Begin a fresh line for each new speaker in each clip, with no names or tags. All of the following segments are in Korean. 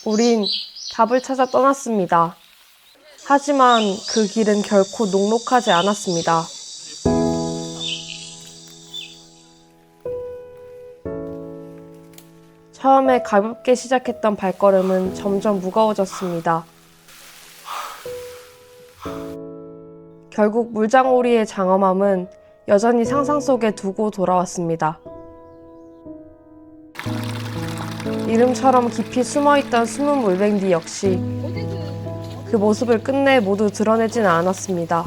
우린 답을 찾아 떠났습니다. 하지만 그 길은 결코 녹록하지 않았습니다. 처음에 가볍게 시작했던 발걸음은 점점 무거워졌습니다. 결국 물장오리의 장엄함은 여전히 상상 속에 두고 돌아왔습니다. 이름처럼 깊이 숨어있던 숨은 물뱅디 역시 그 모습을 끝내 모두 드러내지는 않았습니다.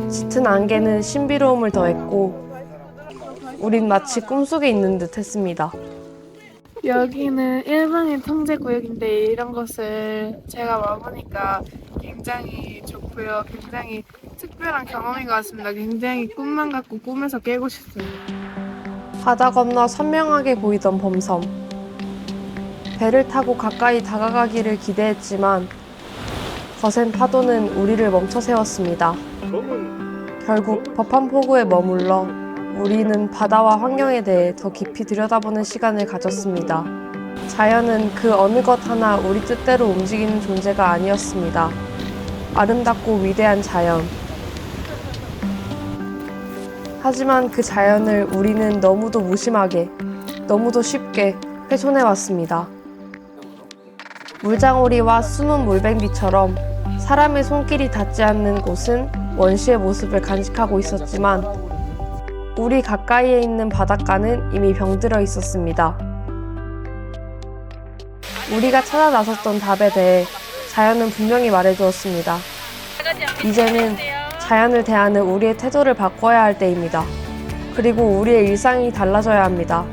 짙은 안개는 신비로움을 더했고 우린 마치 꿈속에 있는 듯 했습니다.
여기는 일본인 통제구역인데 이런 곳을 제가 와보니까 굉장히 좋고요. 굉장히 특별한 경험인 것 같습니다. 굉장히 꿈만 같고 꿈에서 깨고 싶습니다.
바다 건너 선명하게 보이던 범섬. 배를 타고 가까이 다가가기를 기대했지만 거센 파도는 우리를 멈춰 세웠습니다. 결국 법한포구에 머물러 우리는 바다와 환경에 대해 더 깊이 들여다보는 시간을 가졌습니다. 자연은 그 어느 것 하나 우리 뜻대로 움직이는 존재가 아니었습니다. 아름답고 위대한 자연. 하지만 그 자연을 우리는 너무도 무심하게, 너무도 쉽게 훼손해왔습니다. 물장오리와 숨은 물뱅디처럼 사람의 손길이 닿지 않는 곳은 원시의 모습을 간직하고 있었지만 우리 가까이에 있는 바닷가는 이미 병들어 있었습니다. 우리가 찾아 나섰던 답에 대해 자연은 분명히 말해주었습니다. 이제는 자연을 대하는 우리의 태도를 바꿔야 할 때입니다. 그리고 우리의 일상이 달라져야 합니다.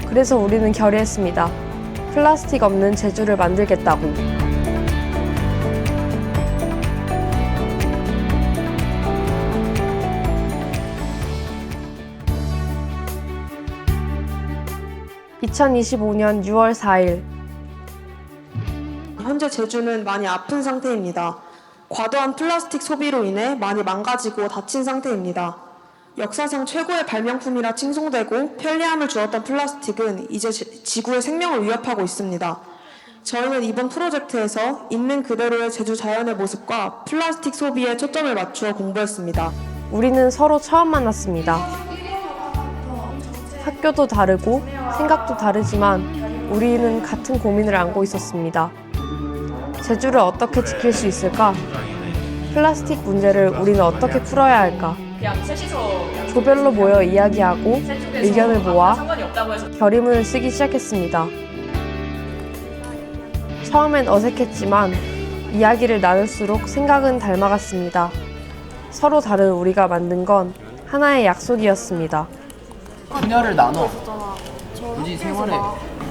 그래서 우리는 결의했습니다. 플라스틱 없는 제주를 만들겠다고. (2025년 6월 4일)
현재 제주는 많이 아픈 상태입니다. 과도한 플라스틱 소비로 인해 많이 망가지고 다친 상태입니다. 역사상 최고의 발명품이라 칭송되고 편리함을 주었던 플라스틱은 이제 지구의 생명을 위협하고 있습니다. 저희는 이번 프로젝트에서 있는 그대로의 제주 자연의 모습과 플라스틱 소비에 초점을 맞추어 공부했습니다.
우리는 서로 처음 만났습니다. 학교도 다르고 생각도 다르지만 우리는 같은 고민을 안고 있었습니다. 제주를 어떻게 지킬 수 있을까? 플라스틱 문제를 우리는 어떻게 풀어야 할까? 조별로 모여 이야기하고 의견을 모아 결의문을 쓰기 시작했습니다. 처음엔 어색했지만 이야기를 나눌수록 생각은 닮아갔습니다. 서로 다른 우리가 만든 건 하나의 약속이었습니다.
분야를 나눠 굳이 생활에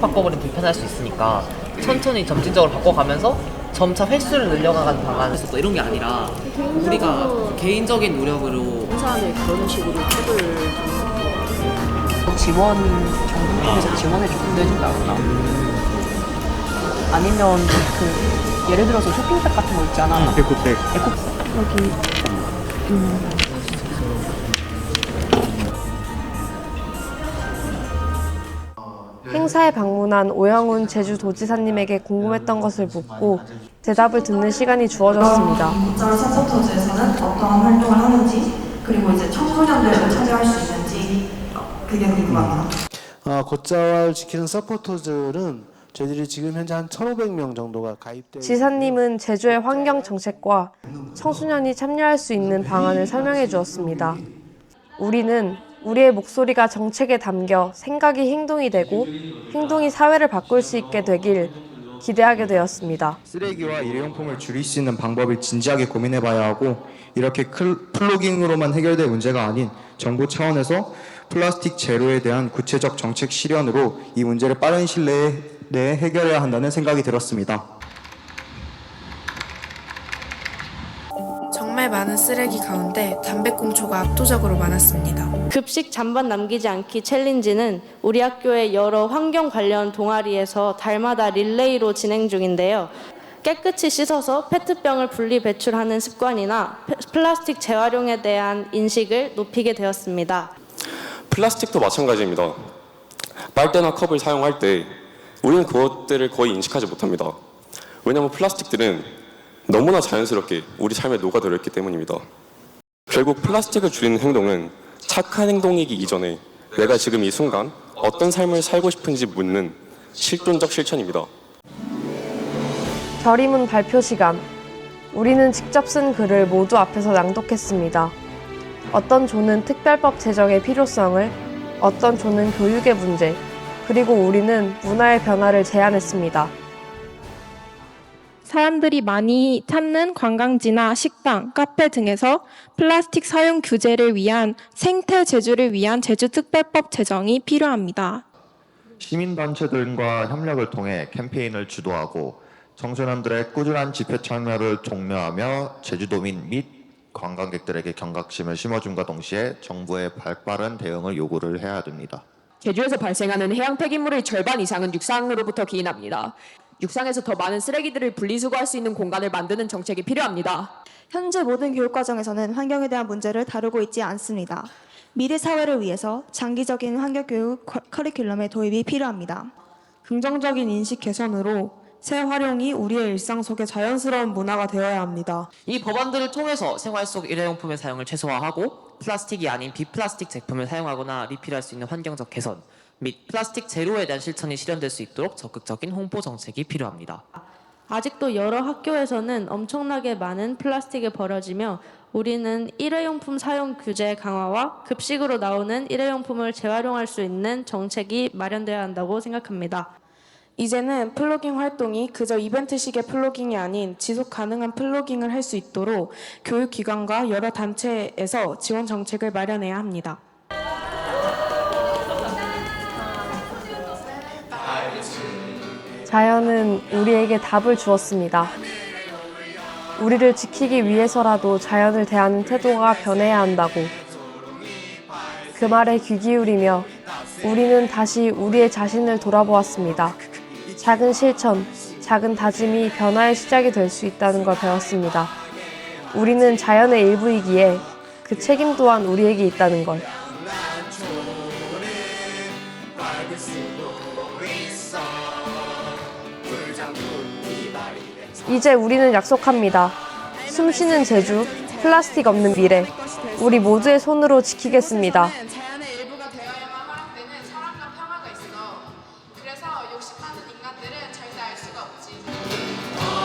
바꿔버리면 불편할 수 있으니까 천천히 점진적으로 바꿔가면서 점차 횟수를 늘려가는 방안을 썼다 이런 게 아니라 우리가 개인적인 노력으로
회사는 그런 식으로 팁을 지원 정부 쪽에서 지원을 조금 더 해준다거나 아니면 그 예를 들어서 쇼핑백 같은 거 있잖아.
에코백.
여기
행사에 방문한 오영훈 제주도지사님에게 궁금했던 것을 묻고 대답을 듣는 시간이 주어졌습니다.
빗자루 서포터즈에서는 어떠한 활동을 하는지 그리고 이제 청소년들을 차지할 수 있는지 그게 궁금합니다.
곶자왈 지키는 서포터즈는 저희들이 지금 현재 한 1,500명 정도가 가입되어
지사님은 제주의 환경 정책과 청소년이 참여할 수 있는 방안을 설명해 주었습니다. 우리는 우리의 목소리가 정책에 담겨 생각이 행동이 되고 행동이 사회를 바꿀 수 있게 되길 기대하게 되었습니다.
쓰레기와 일회용품을 줄일 수 있는 방법을 진지하게 고민해봐야 하고 이렇게 플로깅으로만 해결될 문제가 아닌 정부 차원에서 플라스틱 제로에 대한 구체적 정책 실현으로 이 문제를 빠른 시일 내에 해결해야 한다는 생각이 들었습니다.
정말 많은 쓰레기 가운데 담배꽁초가 압도적으로 많았습니다.
급식 잔반 남기지 않기 챌린지는 우리 학교의 여러 환경 관련 동아리에서 달마다 릴레이로 진행 중인데요. 깨끗이 씻어서 페트병을 분리 배출하는 습관이나 플라스틱 재활용에 대한 인식을 높이게 되었습니다.
플라스틱도 마찬가지입니다. 빨대나 컵을 사용할 때 우리는 그것들을 거의 인식하지 못합니다. 왜냐하면 플라스틱들은 너무나 자연스럽게 우리 삶에 녹아들어 있기 때문입니다. 결국 플라스틱을 줄이는 행동은 착한 행동이기 이전에 내가 지금 이 순간 어떤 삶을 살고 싶은지 묻는 실존적 실천입니다.
결의문 발표 시간. 우리는 직접 쓴 글을 모두 앞에서 낭독했습니다. 어떤 조는 특별법 제정의 필요성을, 어떤 조는 교육의 문제, 그리고 우리는 문화의 변화를 제안했습니다.
사람들이 많이 찾는 관광지나 식당, 카페 등에서 플라스틱 사용 규제를 위한 생태 제주를 위한 제주특별법 제정이 필요합니다.
시민단체들과 협력을 통해 캠페인을 주도하고 청소년들의 꾸준한 집회 참여를 독려하며 제주도민 및 관광객들에게 경각심을 심어줌과 동시에 정부의 발빠른 대응을 요구를 해야 됩니다.
제주에서 발생하는 해양 폐기물의 절반 이상은 육상으로부터 기인합니다. 육상에서 더 많은 쓰레기들을 분리수거할 수 있는 공간을 만드는 정책이 필요합니다.
현재 모든 교육과정에서는 환경에 대한 문제를 다루고 있지 않습니다. 미래 사회를 위해서 장기적인 환경교육 커리큘럼의 도입이 필요합니다.
긍정적인 인식 개선으로 재활용이 우리의 일상 속의 자연스러운 문화가 되어야 합니다.
이 법안들을 통해서 생활 속 일회용품의 사용을 최소화하고 플라스틱이 아닌 비플라스틱 제품을 사용하거나 리필할 수 있는 환경적 개선 및 플라스틱 제로에 대한 실천이 실현될 수 있도록 적극적인 홍보 정책이 필요합니다.
아직도 여러 학교에서는 엄청나게 많은 플라스틱이 버려지며 우리는 일회용품 사용 규제 강화와 급식으로 나오는 일회용품을 재활용할 수 있는 정책이 마련되어야 한다고 생각합니다.
이제는 플로깅 활동이 그저 이벤트식의 플로깅이 아닌 지속 가능한 플로깅을 할 수 있도록 교육기관과 여러 단체에서 지원 정책을 마련해야 합니다.
자연은 우리에게 답을 주었습니다. 우리를 지키기 위해서라도 자연을 대하는 태도가 변해야 한다고. 그 말에 귀 기울이며 우리는 다시 우리의 자신을 돌아보았습니다. 작은 실천, 작은 다짐이 변화의 시작이 될 수 있다는 걸 배웠습니다. 우리는 자연의 일부이기에 그 책임 또한 우리에게 있다는 걸. 이제 우리는 약속합니다. 숨쉬는 제주, 플라스틱 없는 미래. 우리 모두의 손으로 지키겠습니다.
자연의 일부가 되어야만 허락되는 사랑과 평화가 있어. 그래서 욕심많은 인간들은 절대 알 수가 없지.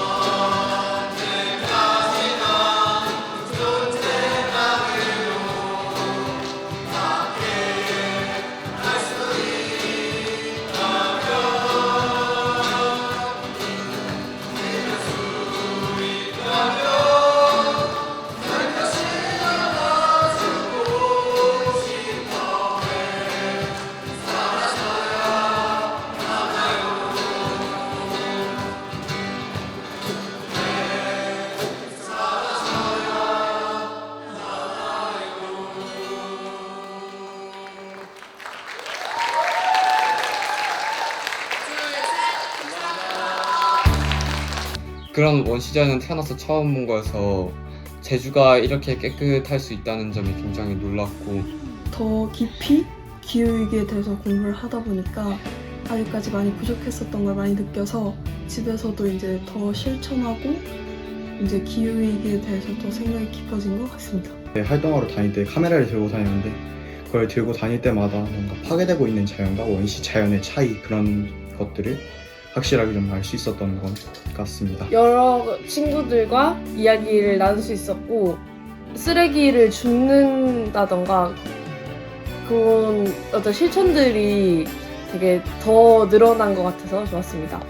그런 원시자연은 태어나서 처음 본 거여서 제주가 이렇게 깨끗할 수 있다는 점이 굉장히 놀랐고
더 깊이 기후위기에 대해서 공부를 하다 보니까 아직까지 많이 부족했었던 걸 많이 느껴서 집에서도 이제 더 실천하고 이제 기후위기에 대해서 더 생각이 깊어진 것 같습니다.
활동하러 다닐 때 카메라를 들고 다녔는데 그걸 들고 다닐 때마다 뭔가 파괴되고 있는 자연과 원시 자연의 차이 그런 것들을 확실하게 좀 알 수 있었던 것 같습니다.
여러 친구들과 이야기를 나눌 수 있었고 쓰레기를 줍는다던가 그런 어떤 실천들이 되게 더 늘어난 것 같아서 좋았습니다.